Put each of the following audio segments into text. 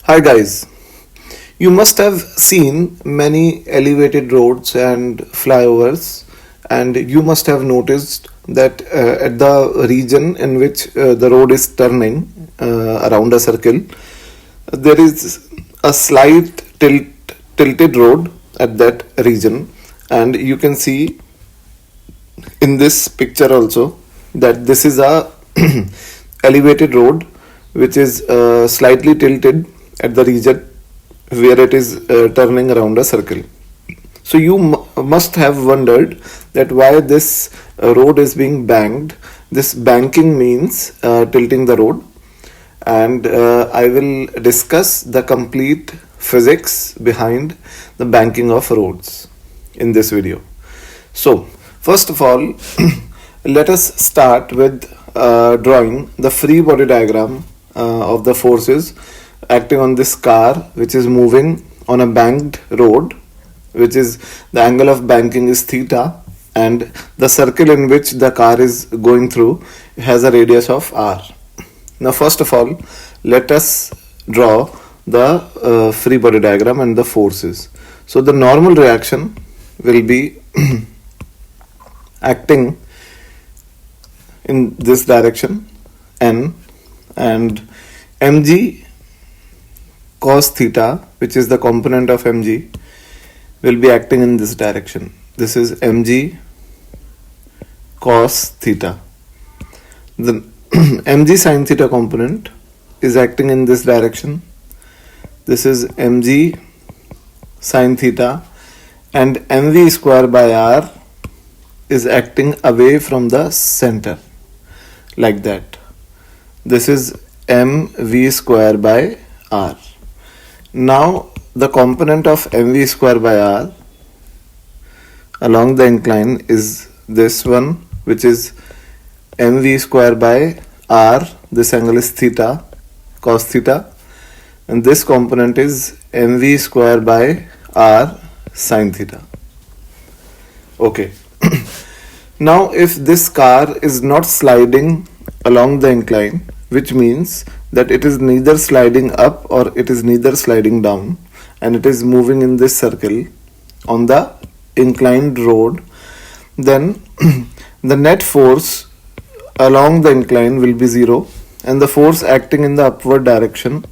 Hi guys, you must have seen many elevated roads and flyovers, and you must have noticed that at the region in which the road is turning around a circle, there is a slight tilted road at that region, and you can see in this picture also that this is a elevated road which is slightly tilted at the region where it is turning around a circle. So you must have wondered that why this road is being banked. This banking means tilting the road, and I will discuss the complete physics behind the banking of roads in this video. So first of all, let us start with drawing the free body diagram of the forces acting on this car which is moving on a banked road, which is the angle of banking is theta, and the circle in which the car is going through has a radius of r. Now first of all, let us draw the free body diagram and the forces. So the normal reaction will be acting in this direction n, and mg cos theta, which is the component of mg, will be acting in this direction. This is mg cos theta. The mg sin theta component is acting in this direction. This is mg sin theta, and mv square by r is acting away from the center, like that. This is mv square by r. Now the component of mv square by r along the incline is this one, which is mv square by r. This angle is theta, cos theta, and this component is mv square by r sin theta. Okay. Now if this car is not sliding along the incline, which means that it is neither sliding up or it is neither sliding down, and it is moving in this circle on the inclined road, then the net force along the incline will be 0, and the force acting in the upward direction,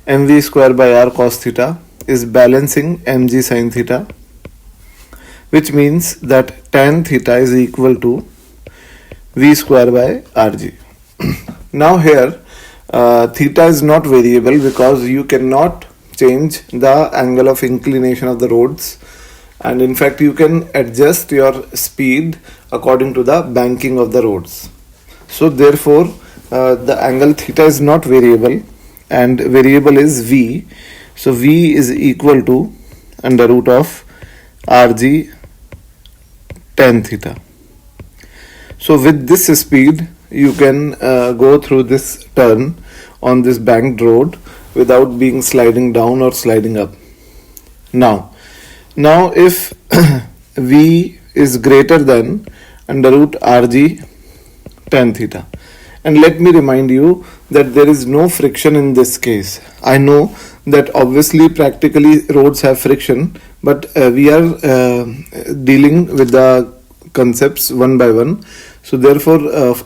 mv square by r cos theta, is balancing mg sin theta, which means that tan theta is equal to v square by rg. Now here theta is not variable because you cannot change the angle of inclination of the roads, and in fact you can adjust your speed according to the banking of the roads. So therefore the angle theta is not variable, and variable is v. So v is equal to under root of rg tan theta. So with this speed you can go through this turn on this banked road without being sliding down or sliding up. Now if v is greater than under root rg tan theta, and let me remind you that there is no friction in this case. I know that obviously practically roads have friction, but we are dealing with the concepts one by one. So therefore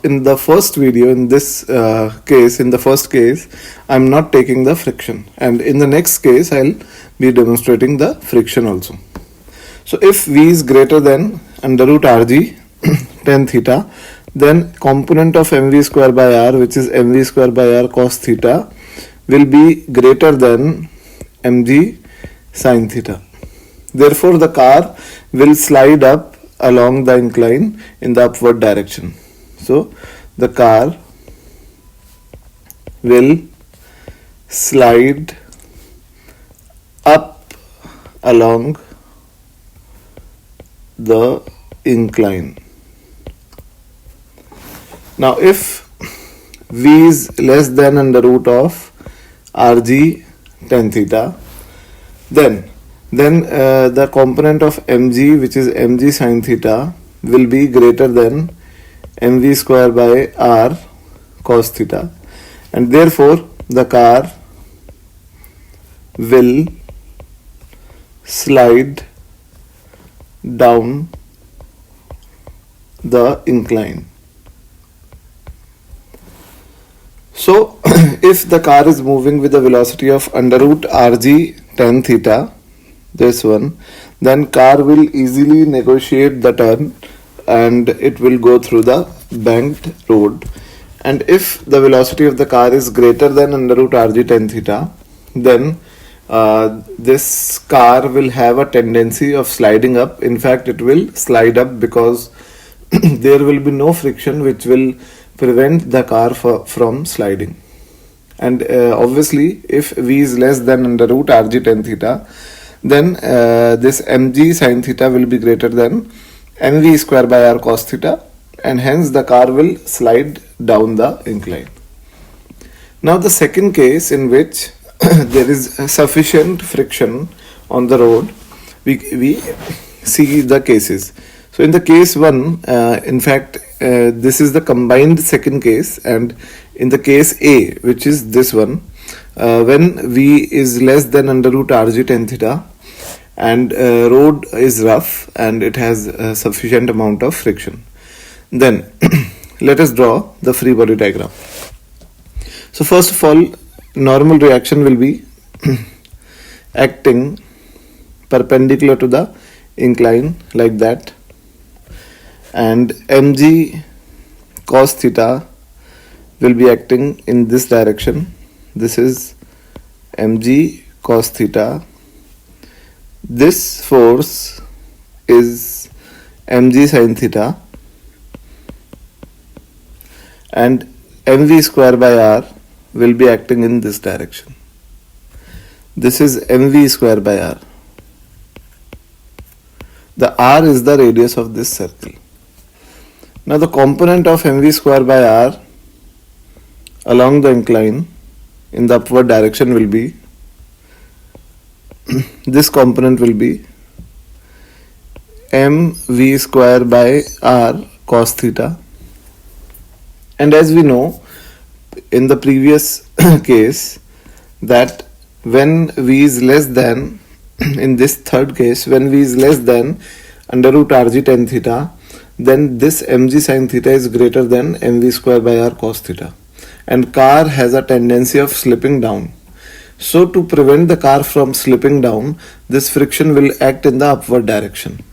in the first video, in this case, in the first case, I'm not taking the friction, and in the next case I'll be demonstrating the friction also. So if v is greater than under root rg tan theta, then component of mv square by r, which is mv square by r cos theta, will be greater than mg sin theta. Therefore the car will slide up along the incline in the upward direction. So the car will slide up along the incline. Now if v is less than under root of rg tan theta, then the component of mg, which is mg sin theta, will be greater than mv square by r cos theta, and therefore the car will slide down the incline. So if the car is moving with a velocity of under root rg tan theta, this one, then car will easily negotiate the turn and it will go through the banked road. And if the velocity of the car is greater than under root rg tan theta, then this car will have a tendency of sliding up. In fact, it will slide up because there will be no friction which will prevent the car from sliding. And obviously, if v is less than under root rg tan theta, then this mg sin theta will be greater than mv square by r cos theta, and hence the car will slide down the incline. Now the second case in which there is sufficient friction on the road, we see the cases. So in the case 1, in fact, this is the combined second case, and in the case A, which is this one, when v is less than under root rg tan theta and road is rough and it has a sufficient amount of friction, then let us draw the free body diagram. So first of all, normal reaction will be acting perpendicular to the incline like that, and mg cos theta will be acting in this direction. This is mg cos theta. This force is mg sin theta, and mv square by r will be acting in this direction. This is mv square by r. The r is the radius of this circle. Now the component of mv square by r along the incline in the upward direction will be this component will be mv square by r cos theta. And as we know in the previous case that when v is less than, in this third case, when v is less than under root rg tan theta, then this mg sin theta is greater than mv square by r cos theta, and car has a tendency of slipping down. So to prevent the car from slipping down, this friction will act in the upward direction.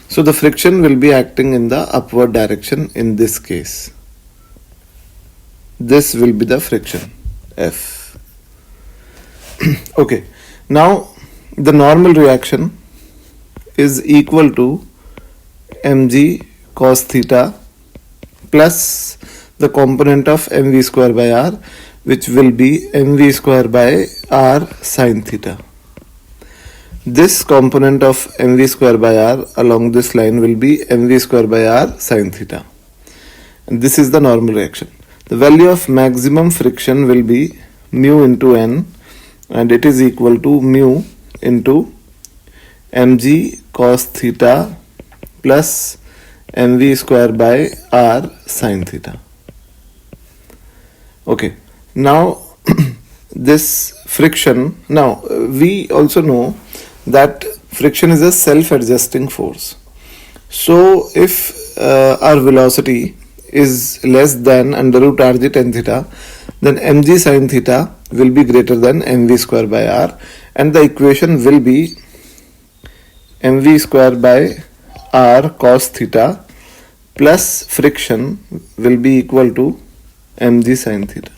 So the friction will be acting in the upward direction in this case. This will be the friction, F. Okay, now the normal reaction is equal to mg cos theta plus the component of mv square by r, which will be mv square by r sin theta. This component of mv square by r along this line will be mv square by r sin theta. And this is the normal reaction. The value of maximum friction will be mu into n, and it is equal to mu into mg cos theta plus mv square by r sin theta. Okay, now this friction, now we also know that friction is a self-adjusting force. So if our velocity is less than under root rg tan theta, then mg sin theta will be greater than mv square by r, and the equation will be mv square by r cos theta plus friction will be equal to mg sin theta.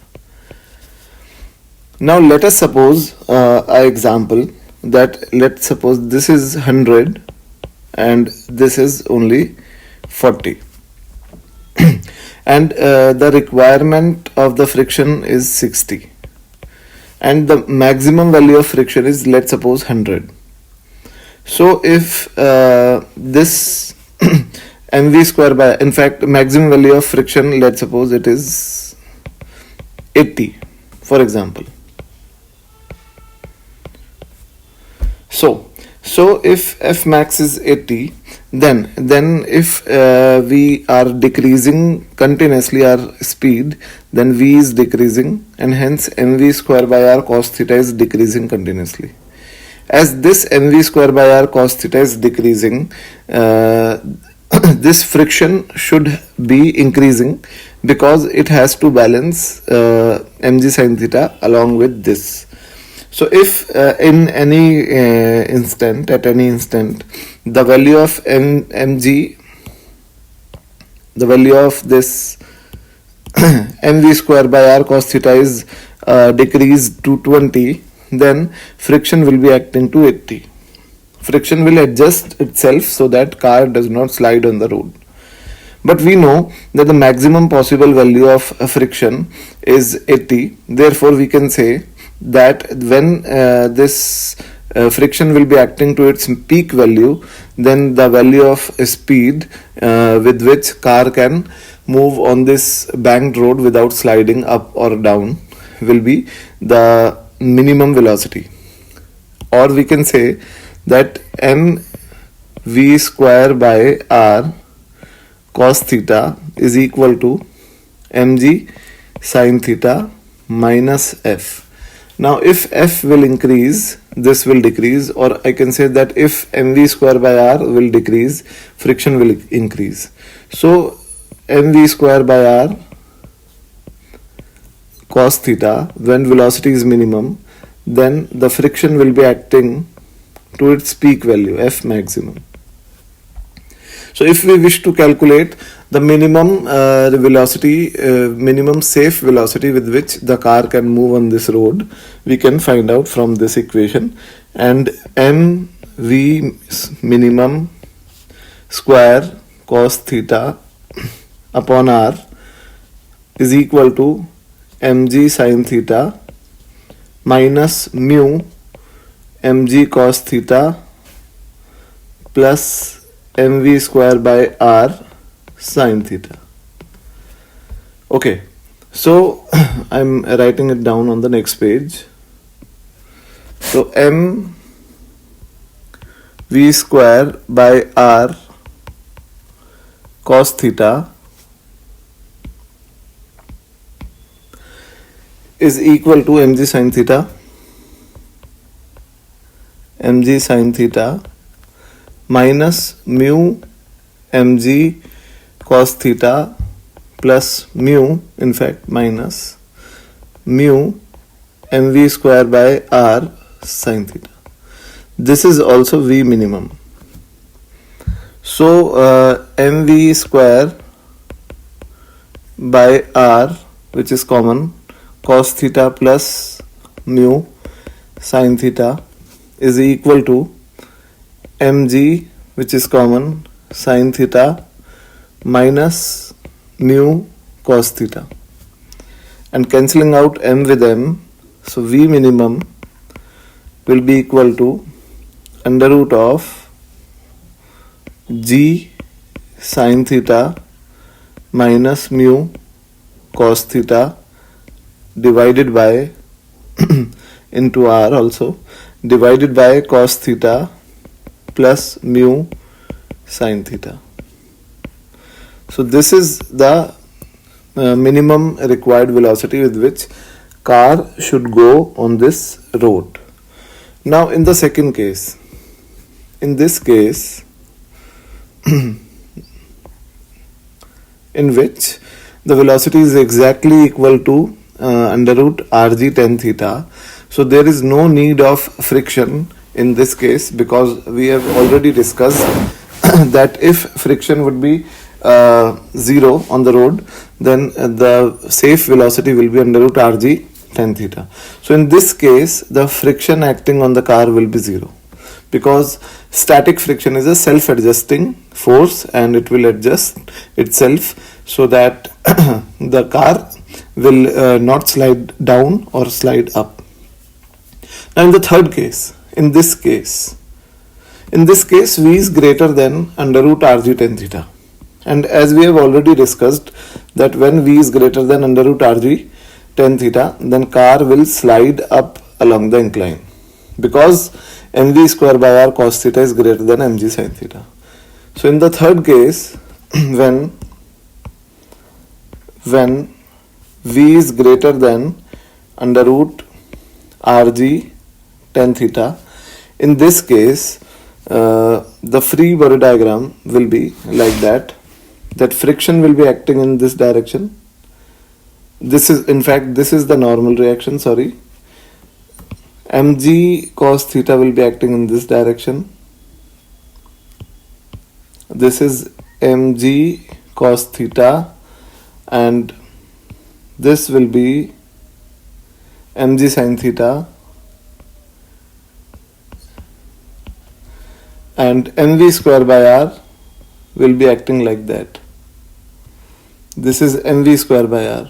Now let us suppose an example that let's suppose this is 100 and this is only 40. And the requirement of the friction is 60, and the maximum value of friction is, let's suppose, 100. So if this mv square by, in fact, maximum value of friction, let's suppose it is 80, for example. So if f max is 80, then if we are decreasing continuously our speed, then v is decreasing, and hence mv square by r cos theta is decreasing continuously. As this mv square by r cos theta is decreasing, this friction should be increasing because it has to balance mg sin theta along with this. So if in any instant, at any instant, the value of mg, the value of this mv square by r cos theta is decreased to 20, then friction will be acting to 80. Friction will adjust itself so that car does not slide on the road. But we know that the maximum possible value of friction is 80. Therefore, we can say that when this friction will be acting to its peak value, then the value of speed with which car can move on this banked road without sliding up or down will be the minimum velocity. Or we can say that mv square by r cos theta is equal to mg sin theta minus f. Now if f will increase, this will decrease, or I can say that if mv square by r will decrease, friction will increase. So mv square by r cos theta, when velocity is minimum, then the friction will be acting to its peak value, f maximum. So if we wish to calculate the minimum velocity, minimum safe velocity with which the car can move on this road, we can find out from this equation. And mv minimum square cos theta upon r is equal to mg sin theta minus mu mg cos theta plus mv square by r sin theta. Okay, so I'm writing it down on the next page. So mv square by r cos theta is equal to mg sin theta minus mu mg cos theta plus mu, in fact minus mu mv square by r sin theta. This is also v minimum. So mv square by r, which is common, cos theta plus mu sin theta is equal to mg, which is common, sin theta minus mu cos theta, and cancelling out m with m, so v minimum will be equal to under root of g sin theta minus mu cos theta divided by into r also, divided by cos theta plus mu sin theta. So this is the minimum required velocity with which car should go on this road. Now in the second case, in this case in which the velocity is exactly equal to under root rg tan theta, so there is no need of friction in this case, because we have already discussed that if friction would be 0 on the road, then the safe velocity will be under root rg tan theta. So in this case, the friction acting on the car will be 0, because static friction is a self-adjusting force and it will adjust itself so that the car will not slide down or slide up. Now in the third case, in this case v is greater than under root rg tan theta, and as we have already discussed that when v is greater than under root rg tan theta, then car will slide up along the incline, because mv square by r cos theta is greater than mg sin theta. So in the third case, when V is greater than under root Rg tan theta, in this case the free body diagram will be like that friction will be acting in this direction. This is, in fact, this is the normal reaction, sorry. Mg cos theta will be acting in this direction. This is Mg cos theta, and this will be Mg sin theta, and Mv square by R will be acting like that. This is Mv square by R,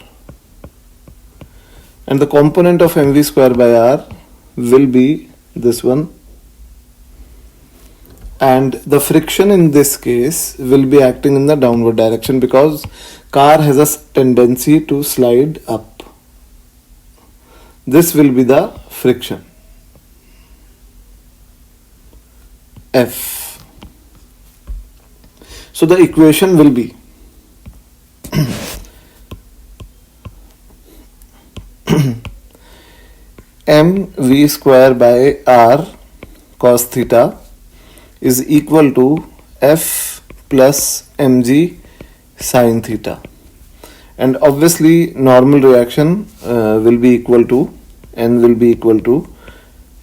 and the component of Mv square by R will be this one, and the friction in this case will be acting in the downward direction because car has a tendency to slide up. This will be the friction F. So the equation will be mv square by r cos theta is equal to f plus mg sin theta, and obviously normal reaction will be equal to, n will be equal to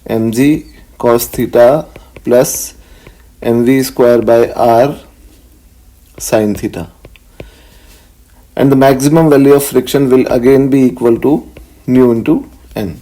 mg cos theta plus mv square by r sin theta, and the maximum value of friction will again be equal to mu into n.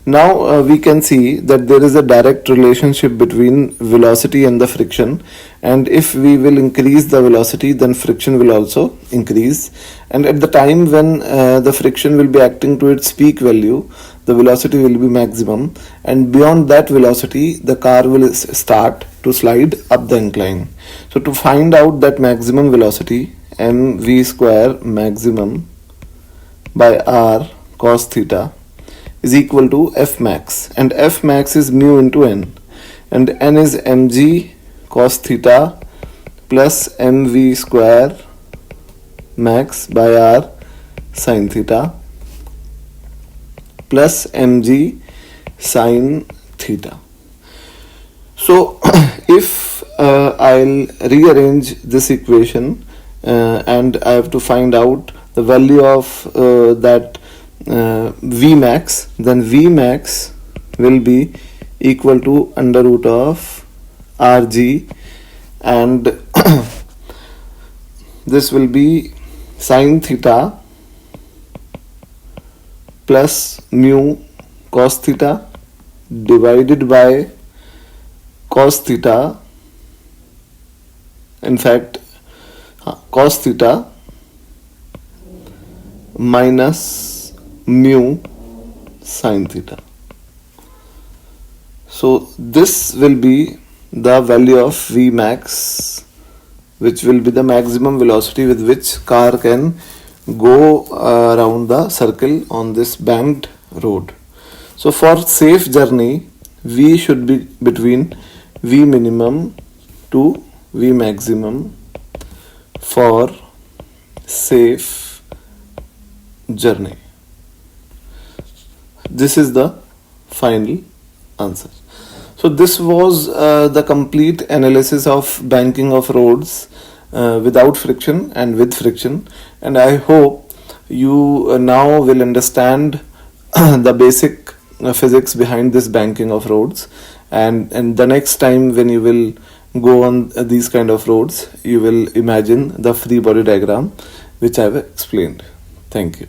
Now we can see that there is a direct relationship between velocity and the friction, and if we will increase the velocity, then friction will also increase, and at the time when the friction will be acting to its peak value, the velocity will be maximum, and beyond that velocity the car will start to slide up the incline. So to find out that maximum velocity, mv square maximum by r cos theta is equal to f max, and f max is mu into n, and n is mg cos theta plus mv square max by r sin theta plus mg sin theta. So if I'll rearrange this equation and I have to find out the value of that Vmax, then Vmax will be equal to under root of Rg, and this will be sin theta plus mu cos theta divided by cos theta, in fact cos theta minus mu sin theta. So this will be the value of Vmax, which will be the maximum velocity with which car can go around the circle on this banked road. So for safe journey, V should be between V minimum to V maximum for safe journey. This is the final answer. So this was the complete analysis of banking of roads without friction and with friction, and I hope you now will understand the basic physics behind this banking of roads, and the next time when you will go on these kind of roads, you will imagine the free body diagram which I have explained. Thank you.